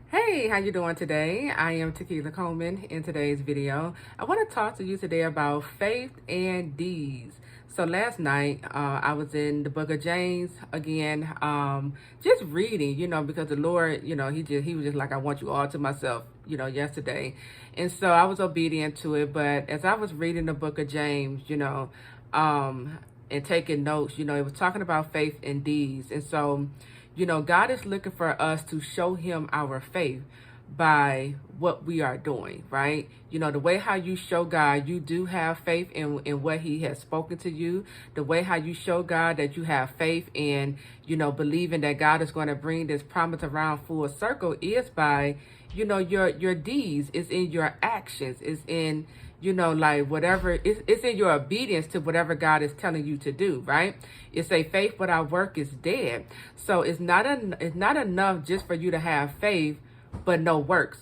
Hey, how you doing today? I am Tequila Coleman. In today's video, I want to talk to you today about faith and deeds. So last night, I was in the book of James again, just reading, because the Lord, he was just like, I want you all to myself, yesterday. And so I was obedient to it. But as I was reading the book of James, and taking notes, it was talking about faith and deeds. And so, God is looking for us to show him our faith by what we are doing, right? The way how you show God, you do have faith in what he has spoken to you. The way how you show God that you have faith in, believing that God is going to bring this promise around full circle is by, your deeds, is in your actions, is in, like whatever, it's in your obedience to whatever God is telling you to do, right? It's a faith without work is dead. So it's not enough just for you to have faith, but no works.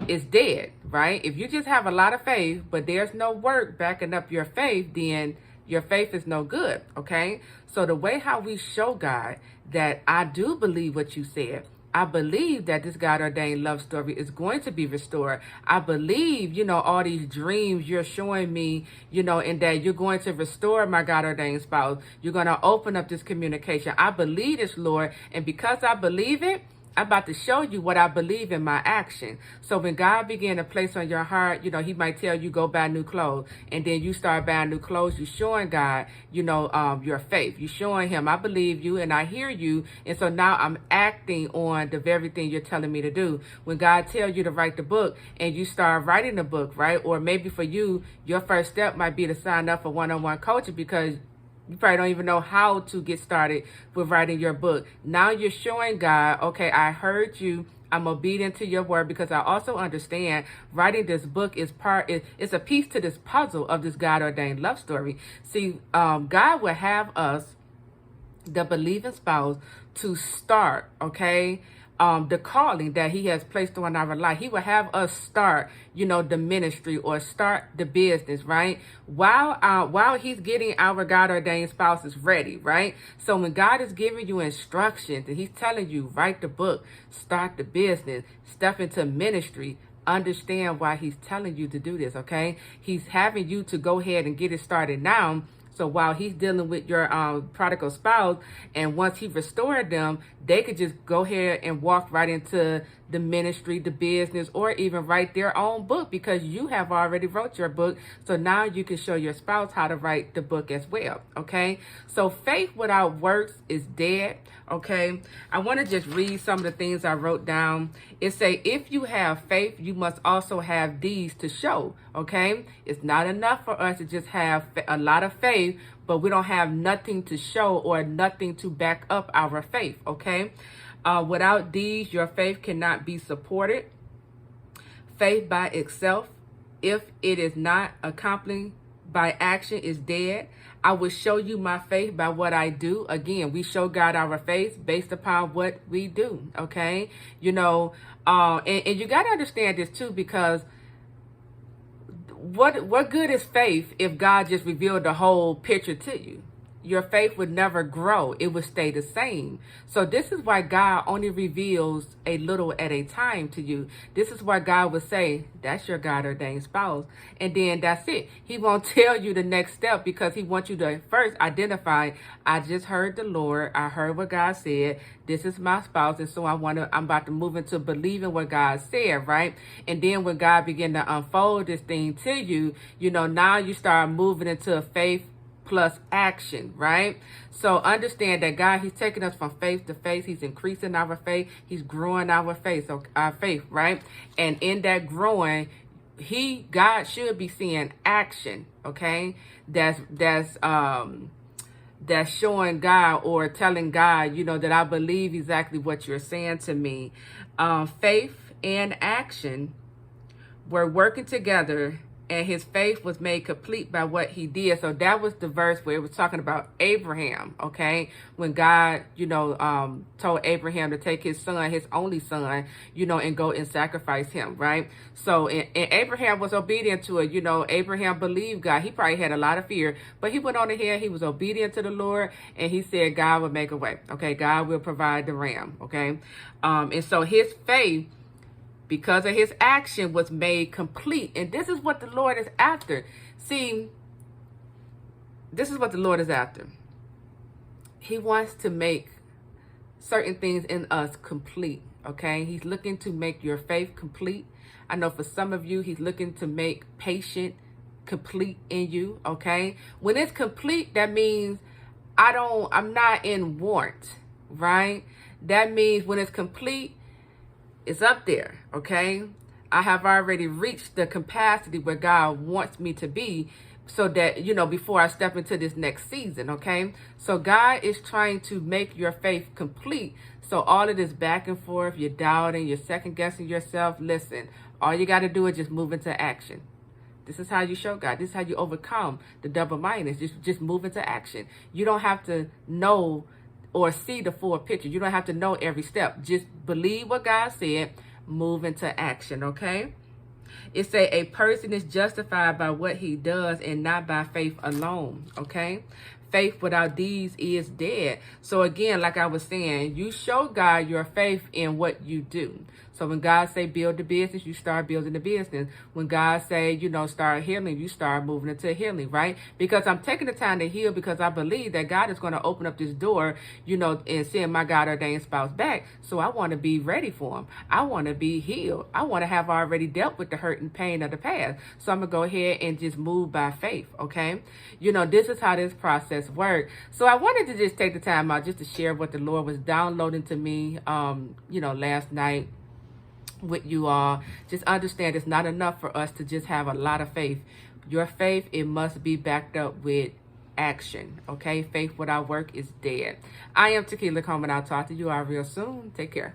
It's dead, right? If you just have a lot of faith, but there's no work backing up your faith, then your faith is no good, okay? So the way how we show God that I do believe what you said, I believe that this God ordained love story is going to be restored. I believe, all these dreams you're showing me, and that you're going to restore my God ordained spouse. You're going to open up this communication. I believe this, Lord. And because I believe it, I'm about to show you what I believe in my action. So when God began to place on your heart, he might tell you go buy new clothes, and then you start buying new clothes. You're showing God, your faith. You're showing him, I believe you and I hear you. And so now I'm acting on the very thing you're telling me to do. When God tells you to write the book and you start writing the book, right? Or maybe for you, your first step might be to sign up for one-on-one coaching because you probably don't even know how to get started with writing your book. Now you're showing God, okay, I heard you. I'm obedient to your word because I also understand writing this book is it's a piece to this puzzle of this God ordained love story. See, God will have us, the believing spouse, to start, okay, the calling that he has placed on our life. He will have us start, the ministry or start the business, right? While he's getting our God ordained spouses ready, right? So when God is giving you instructions and he's telling you, write the book, start the business, step into ministry, understand why he's telling you to do this, okay? He's having you to go ahead and get it started now. So while he's dealing with your prodigal spouse, and once he restored them, they could just go ahead and walk right into the ministry, the business, or even write their own book because you have already wrote your book. So now you can show your spouse how to write the book as well, okay? So faith without works is dead, okay? I want to just read some of the things I wrote down. It say, if you have faith, you must also have deeds to show, okay? It's not enough for us to just have a lot of faith, but we don't have nothing to show or nothing to back up our faith, okay? Without deeds, your faith cannot be supported. Faith by itself, if it is not accompanied by action, is dead. I will show you my faith by what I do. Again, we show God our faith based upon what we do, okay? And you got to understand this too, because what good is faith if God just revealed the whole picture to you? Your faith would never grow. It would stay the same. So this is why God only reveals a little at a time to you. This is why God would say, that's your God ordained spouse. And then that's it. He won't tell you the next step because he wants you to first identify, I just heard the Lord. I heard what God said. This is my spouse. And so I'm about to move into believing what God said, right? And then when God began to unfold this thing to you, now you start moving into faith plus action, right? So understand that God, he's taking us from faith to faith. He's increasing our faith. He's growing our faith, right? And in that growing, God should be seeing action, okay? That's showing God or telling God, that I believe exactly what you're saying to me. Faith and action were working together, and his faith was made complete by what he did. So that was the verse where it was talking about Abraham, okay? When God, told Abraham to take his son, his only son, and go and sacrifice him, right? So, and Abraham was obedient to it. Abraham believed God. He probably had a lot of fear, but he went on ahead. He was obedient to the Lord, and he said God would make a way, okay? God will provide the ram, okay? And so his faith because of his action was made complete. And this is what the Lord is after. See, this is what the Lord is after. He wants to make certain things in us complete, okay? He's looking to make your faith complete. I know for some of you, he's looking to make patient complete in you, okay? When it's complete, that means I'm not in want, right? That means when it's complete, it's up there, okay? I have already reached the capacity where God wants me to be, so that, before I step into this next season, okay? So God is trying to make your faith complete. So all of this back and forth, you're doubting, you're second guessing yourself. Listen, all you got to do is just move into action. This is how you show God. This is how you overcome the double-mindedness. Just move into action. You don't have to know or see the full picture. You don't have to know every step. Just believe what God said, move into action, okay? It say a person is justified by what he does and not by faith alone, okay? Faith without deeds is dead. So again, like I was saying, you show God your faith in what you do. So when God say build the business, you start building the business. When God say, start healing, you start moving into healing, right? Because I'm taking the time to heal because I believe that God is going to open up this door, and send my God ordained spouse back. So I want to be ready for him. I want to be healed. I want to have already dealt with the hurt and pain of the past. So I'm going to go ahead and just move by faith, okay? This is how this process works. So I wanted to just take the time out just to share what the Lord was downloading to me, last night with you all. Just understand it's not enough for us to just have a lot of faith. Your faith, it must be backed up with action, okay? Faith without work is dead. I am Tequila Coleman. I'll talk to you all real soon. Take care.